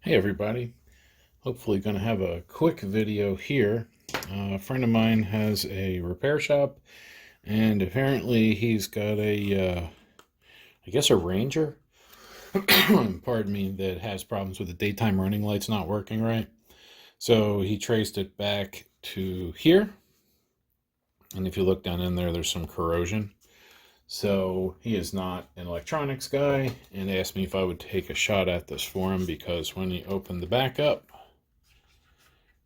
Hey everybody, hopefully going to have a quick video here. A friend of mine has a repair shop and apparently he's got I guess a Ranger, pardon me, that has problems with the daytime running lights not working right. So he traced it back to here, and if you look down in there, there's some corrosion. So he is not an electronics guy and asked me if I would take a shot at this for him because when he opened the back up,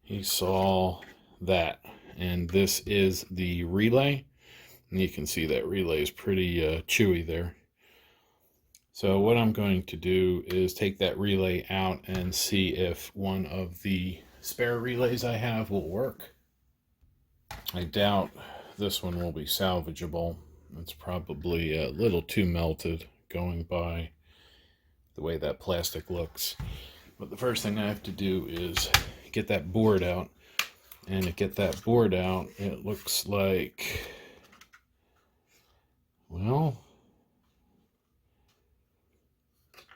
he saw that. And this is the relay. And you can see that relay is pretty chewy there. So what I'm going to do is take that relay out and see if one of the spare relays I have will work. I doubt this one will be salvageable. It's probably a little too melted going by the way that plastic looks. But the first thing I have to do is get that board out. And to get that board out, it looks like, well,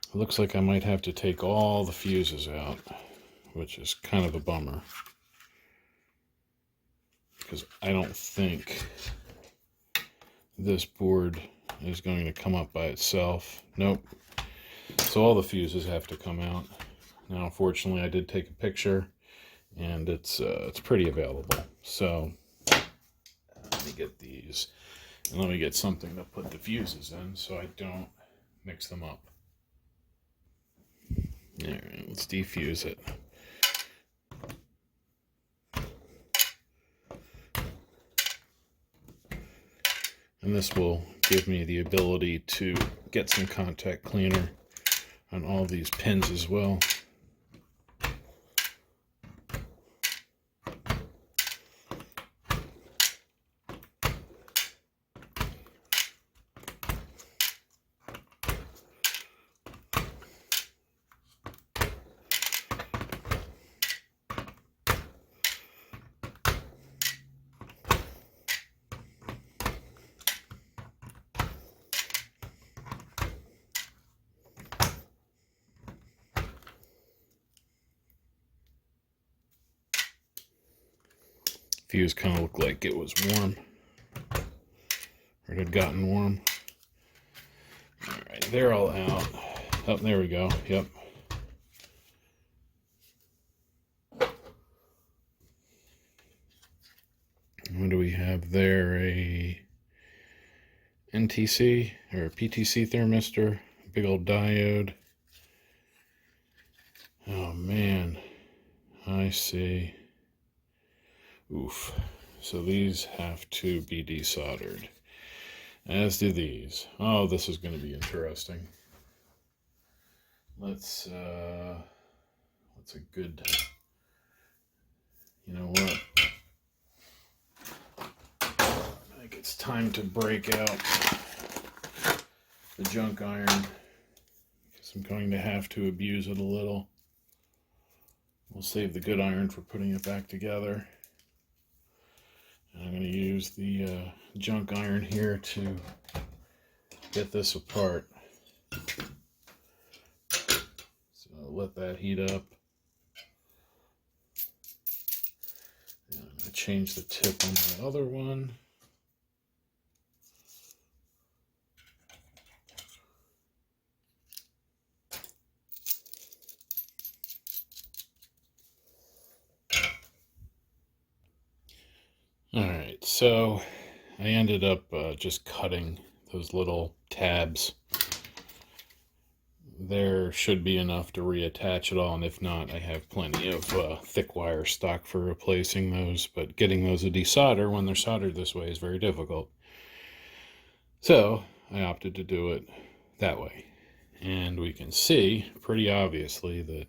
it looks like I might have to take all the fuses out, which is kind of a bummer. Because I don't think this board is going to come up by itself. Nope. So all the fuses have to come out. Now, unfortunately, I did take a picture, and it's pretty available. So let me get these, and let me get something to put the fuses in so I don't mix them up. All right, let's defuse it. And this will give me the ability to get some contact cleaner on all these pins as well. Fuse kind of looked like it was warm, or it had gotten warm. All right, they're all out. Oh, there we go. Yep. What do we have there? A NTC or a PTC thermistor, big old diode. Oh man, I see. Oof. So these have to be desoldered, as do these. Oh, this is going to be interesting. What's a good, you know what? I think it's time to break out the junk iron, because I'm going to have to abuse it a little. We'll save the good iron for putting it back together. I'm going to use the junk iron here to get this apart. So let that heat up. And I'm going to change the tip on the other one. Alright, so I ended up just cutting those little tabs. There should be enough to reattach it all, and if not, I have plenty of thick wire stock for replacing those, but getting those to desolder when they're soldered this way is very difficult. So I opted to do it that way. And we can see pretty obviously that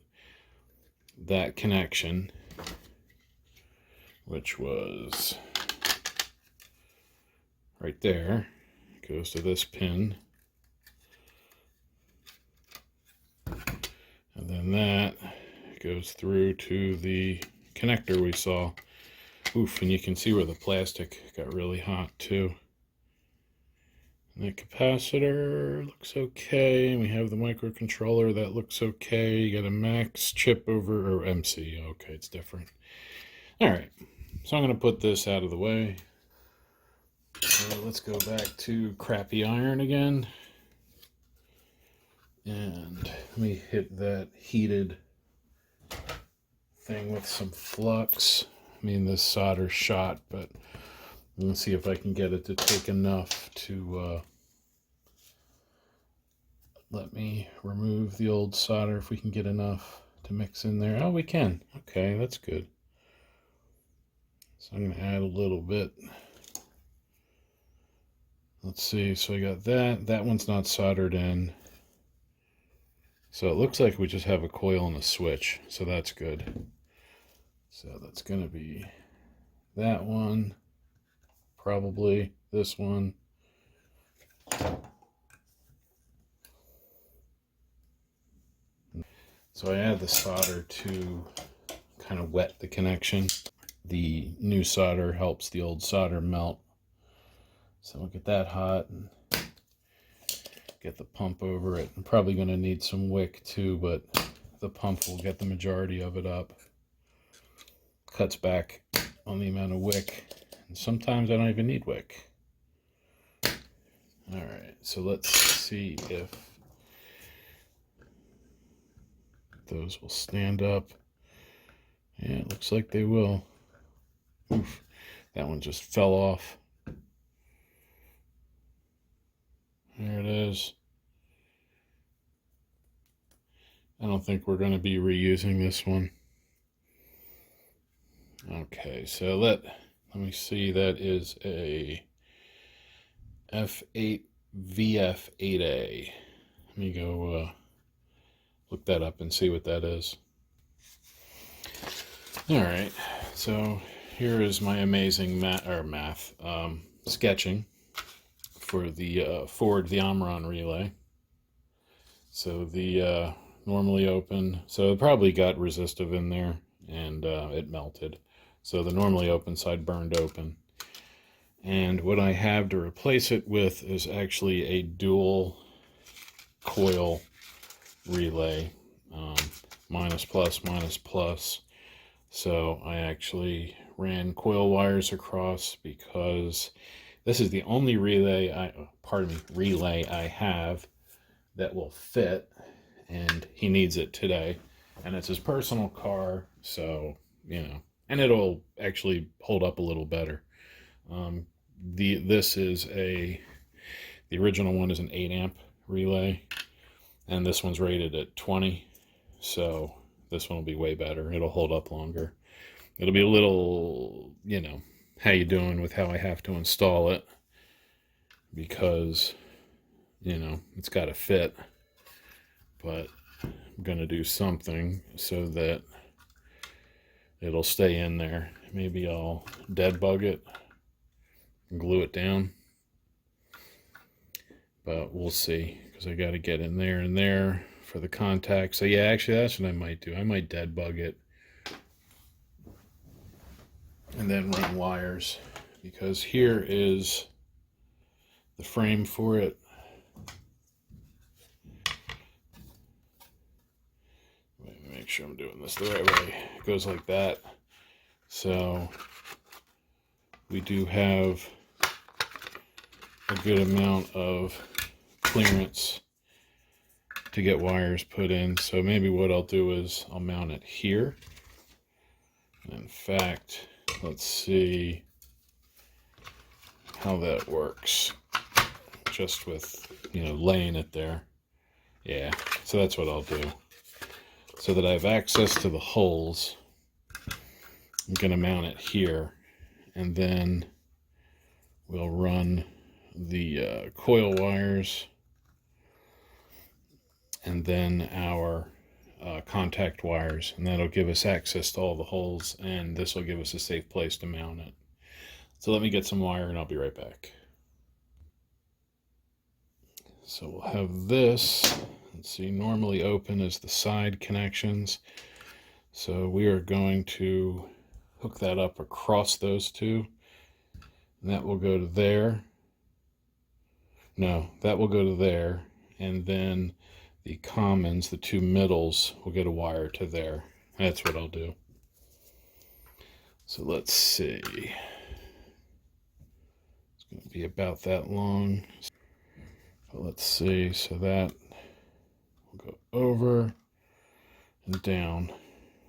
that connection, which was right there, goes to this pin, and then that goes through to the connector we saw. Oof, and you can see where the plastic got really hot too. The capacitor looks okay. We have the microcontroller that looks okay. You got a max chip over, or MC. Okay, it's different. All right, so I'm going to put this out of the way. So let's go back to crappy iron again. And let me hit that heated thing with some flux. I mean, this solder shot, but let's see if I can get it to take enough to let me remove the old solder, if we can get enough to mix in there. Oh, we can. Okay, that's good. So I'm going to add a little bit. Let's see, so I got that. That one's not soldered in. So it looks like we just have a coil and a switch, so that's good. So that's going to be that one, probably this one. So I add the solder to kind of wet the connection. The new solder helps the old solder melt. So we'll get that hot and get the pump over it. I'm probably going to need some wick too, but the pump will get the majority of it up. Cuts back on the amount of wick. And sometimes I don't even need wick. All right, so let's see if those will stand up. Yeah, it looks like they will. Oof, that one just fell off. There it is. I don't think we're going to be reusing this one. Okay, so let me see. That is a F8 VF8A. Let me go look that up and see what that is. All right, so here is my amazing math sketching for the Ford Omron relay. So the normally open, so it probably got resistive in there and it melted. So the normally open side burned open. And what I have to replace it with is actually a dual coil relay, minus plus, minus plus. So I actually ran coil wires across because this is the only relay I have that will fit, and he needs it today. And it's his personal car, so, you know, and it'll actually hold up a little better. The original one is an 8 amp relay, and this one's rated at 20, so this one will be way better. It'll hold up longer. It'll be a little, you know, how you doing with how I have to install it, because, you know, it's got to fit, but I'm going to do something so that it'll stay in there. Maybe I'll dead bug it and glue it down, but we'll see, because I got to get in there and there for the contact. So yeah, actually that's what I might do. I might dead bug it and then run wires, because here is the frame for it. Let me make sure I'm doing this the right way. It goes like that. So we do have a good amount of clearance to get wires put in. So maybe what I'll do is I'll mount it here. In fact, let's see how that works, just with, you know, laying it there. Yeah, so that's what I'll do, so that I have access to the holes. I'm gonna mount it here, and then we'll run the coil wires, and then our contact wires, and that'll give us access to all the holes, and this will give us a safe place to mount it. So let me get some wire and I'll be right back. So we'll have this, let's see, normally open is the side connections. So we are going to hook that up across those two, and that will go to there. No, that will go to there, and then the commons, the two middles, will get a wire to there. That's what I'll do. So let's see. It's going to be about that long. But let's see. So that will go over and down.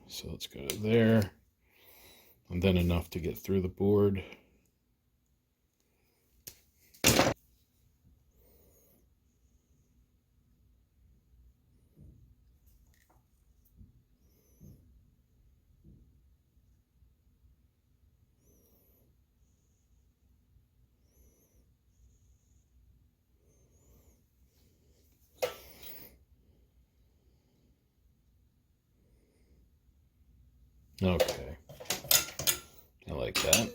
So let's go to there, and then enough to get through the board. Okay, I like that.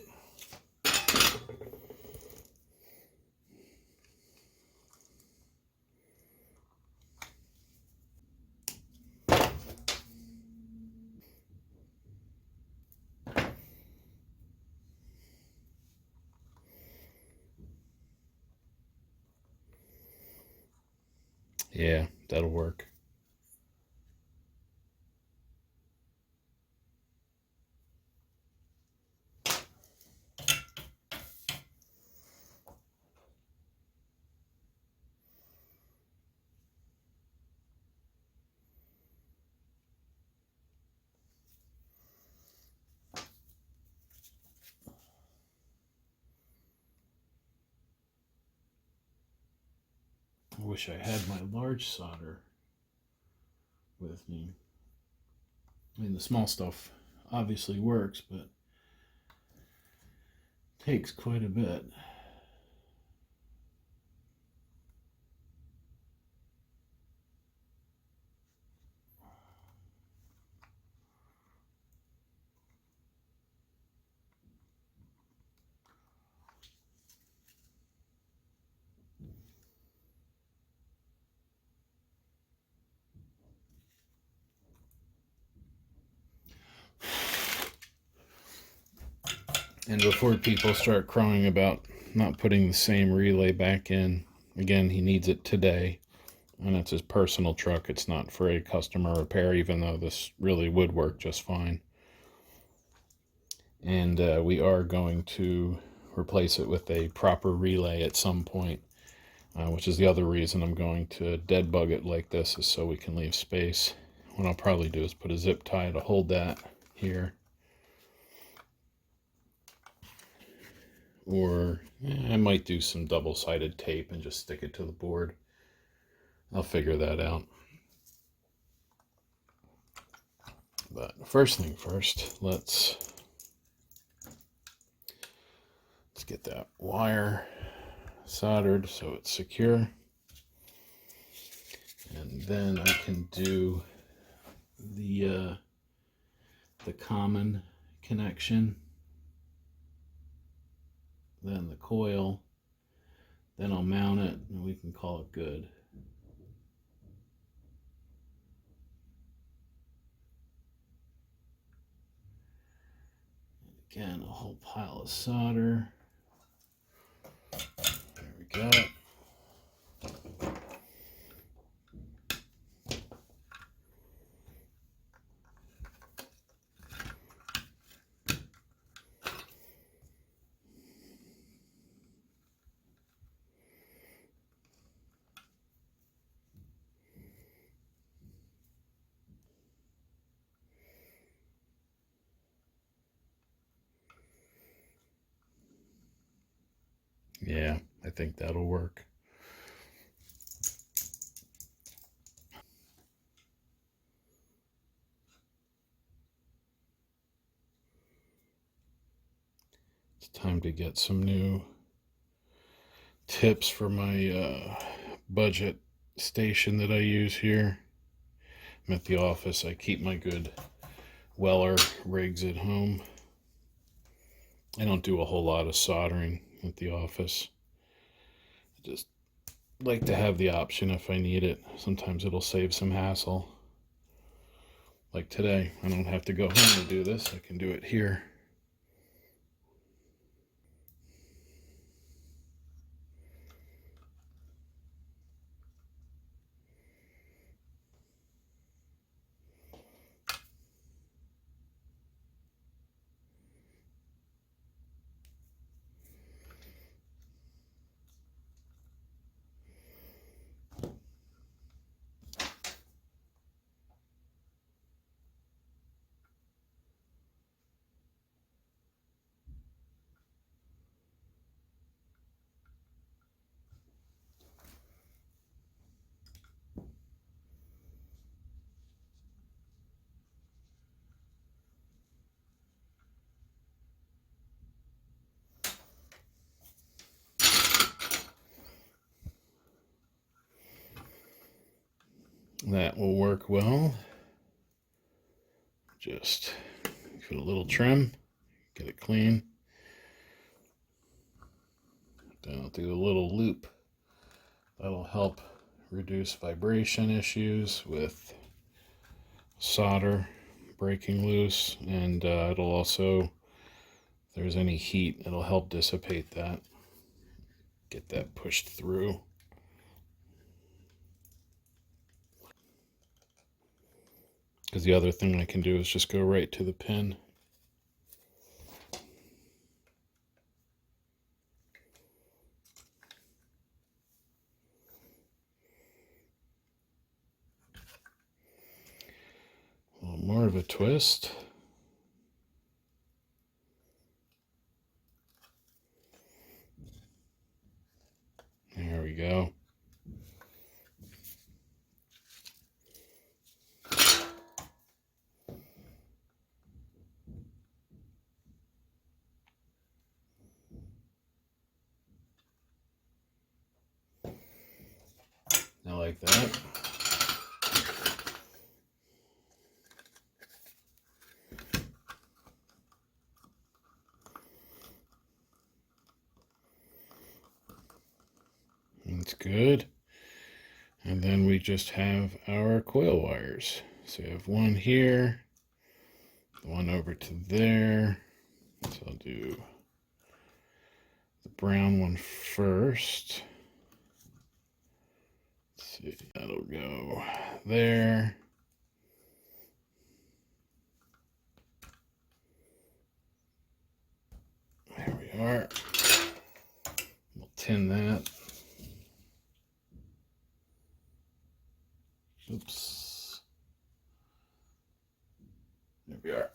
Yeah, that'll work. I wish I had my large solder with me. I mean, the small stuff obviously works, but takes quite a bit. And before people start crying about not putting the same relay back in, again, he needs it today. And it's his personal truck. It's not for a customer repair, even though this really would work just fine. And we are going to replace it with a proper relay at some point, which is the other reason I'm going to dead bug it like this, is so we can leave space. What I'll probably do is put a zip tie to hold that here. Or I might do some double-sided tape and just stick it to the board. I'll figure that out. But first thing first, let's get that wire soldered so it's secure. And then I can do the common connection, then the coil, then I'll mount it and we can call it good. And again, a whole pile of solder. There we go. Yeah, I think that'll work. It's time to get some new tips for my budget station that I use here. I'm at the office. I keep my good Weller rigs at home. I don't do a whole lot of soldering at the office. I just like to have the option if I need it. Sometimes it'll save some hassle. Like today, I don't have to go home to do this. I can do it here. That will work well. Just give it a little trim, get it clean. Then I'll do a little loop. That'll help reduce vibration issues with solder breaking loose, and it'll also, if there's any heat, it'll help dissipate that, get that pushed through. Because the other thing I can do is just go right to the pin. A little more of a twist. There we go. I like that. That's good. And then we just have our coil wires. So we have one here, one over to there. So I'll do the brown one first. Let's see, that'll go there. There we are. We'll tin that. Oops. There we are.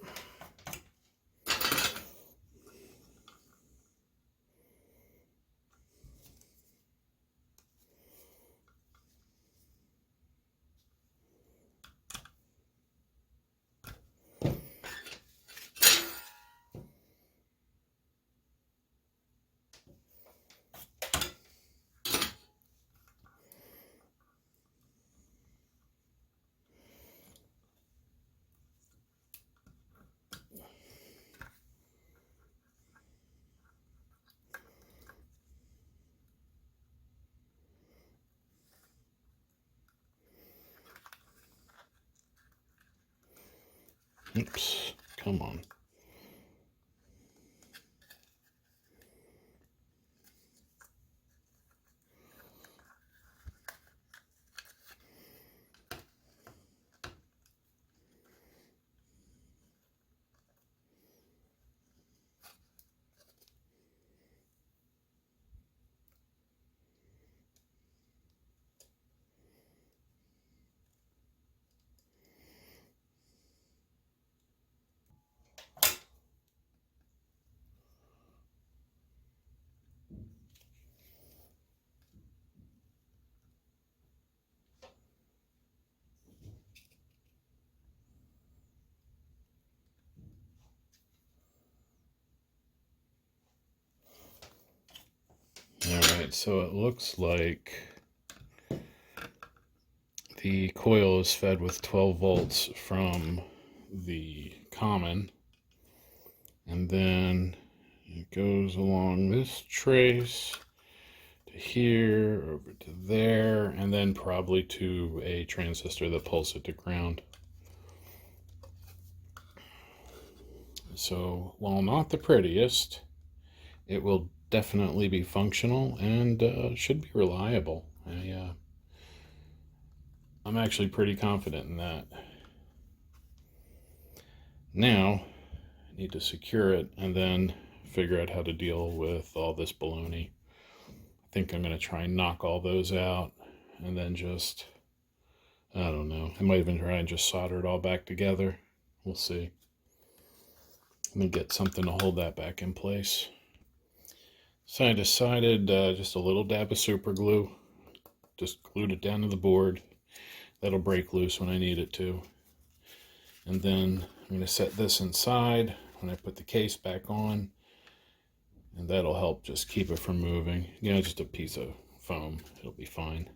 Oops, come on. Alright, so it looks like the coil is fed with 12 volts from the common, and then it goes along this trace to here, over to there, and then probably to a transistor that pulls it to ground. So while not the prettiest, it will definitely be functional and should be reliable. I'm actually pretty confident in that. Now, I need to secure it and then figure out how to deal with all this baloney. I think I'm going to try and knock all those out and then just, I don't know, I might even try and just solder it all back together. We'll see. Let me get something to hold that back in place. So I decided just a little dab of super glue. Just glued it down to the board. That'll break loose when I need it to. And then I'm going to set this inside when I put the case back on. And that'll help just keep it from moving. You know, just a piece of foam. It'll be fine.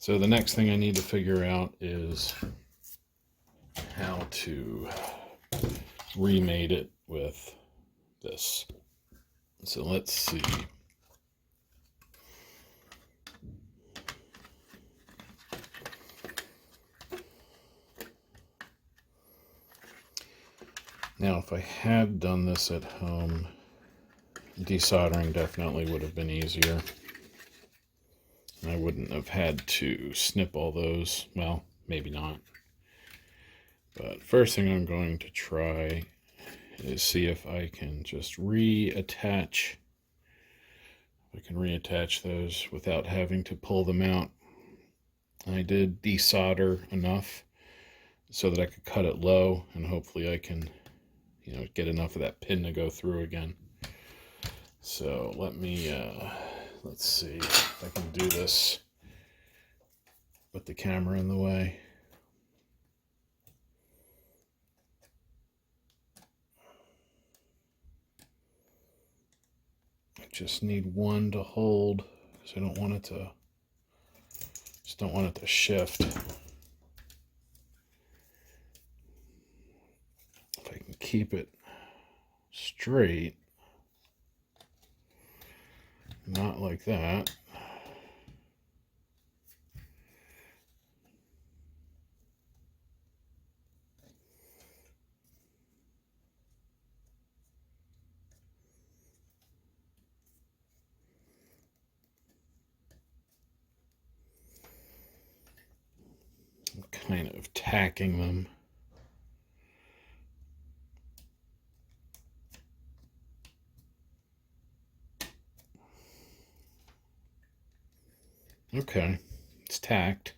So the next thing I need to figure out is how to remate it with this. So let's see. Now, if I had done this at home, desoldering definitely would have been easier. I wouldn't have had to snip all those. Well, maybe not. But first thing I'm going to try is see if I can just reattach. I can reattach those without having to pull them out. I did desolder enough so that I could cut it low, and hopefully I can, get enough of that pin to go through again. So let me, let's see if I can do this with the camera in the way. I just need one to hold because I don't want it to, just don't want it to shift. If I can keep it straight, not like that. I'm kind of tacking them. Okay, it's tacked.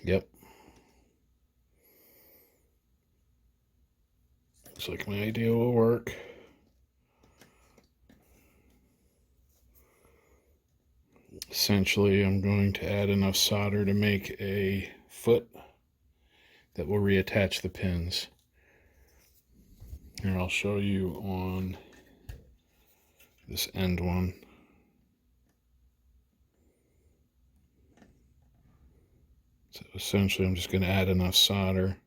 Yep. Looks like my idea will work. Essentially, I'm going to add enough solder to make a foot that will reattach the pins. Here, I'll show you on this end one. So essentially, I'm just going to add enough solder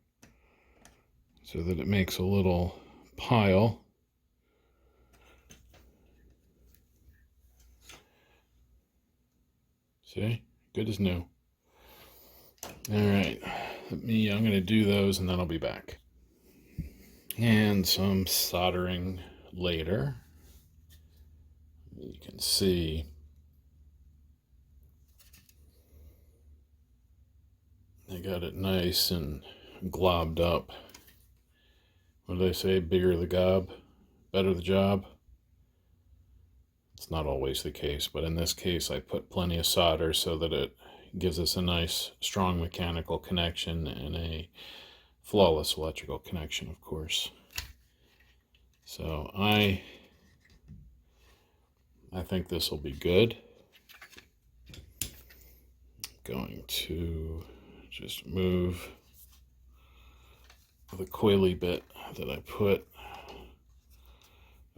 so that it makes a little pile. See? Good as new. Alright, I'm going to do those and then I'll be back. And some soldering later. You can see I got it nice and globbed up. What do they say? Bigger the gob, better the job. It's not always the case, but in this case I put plenty of solder so that it gives us a nice strong mechanical connection and a flawless electrical connection, of course. So I think this will be good. I'm going to just move the coily bit that I put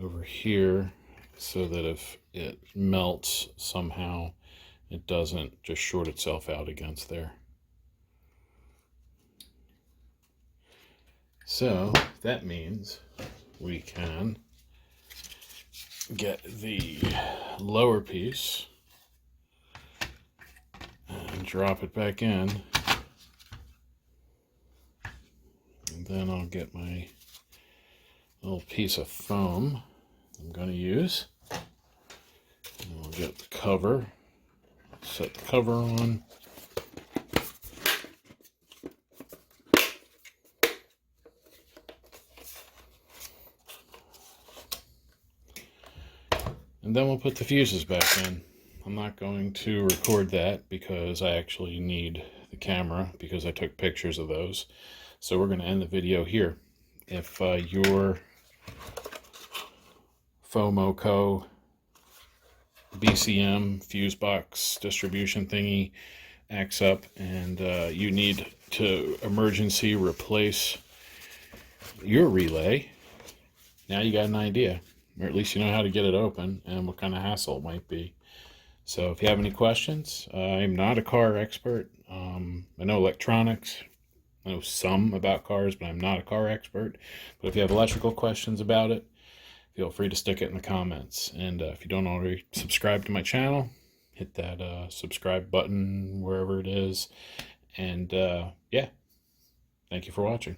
over here so that if it melts somehow, it doesn't just short itself out against there. So that means we can get the lower piece and drop it back in. And then I'll get my little piece of foam I'm going to use. And I'll get the cover, set the cover on. And then we'll put the fuses back in. I'm not going to record that because I actually need the camera because I took pictures of those. So we're going to end the video here. If you're FOMOCO BCM fuse box distribution thingy acts up, and you need to emergency replace your relay, now you got an idea, or at least you know how to get it open and what kind of hassle it might be. So if you have any questions, I'm not a car expert. I know electronics, I know some about cars, but I'm not a car expert. But if you have electrical questions about it, feel free to stick it in the comments. And if you don't already subscribe to my channel, hit that subscribe button wherever it is. And yeah, thank you for watching.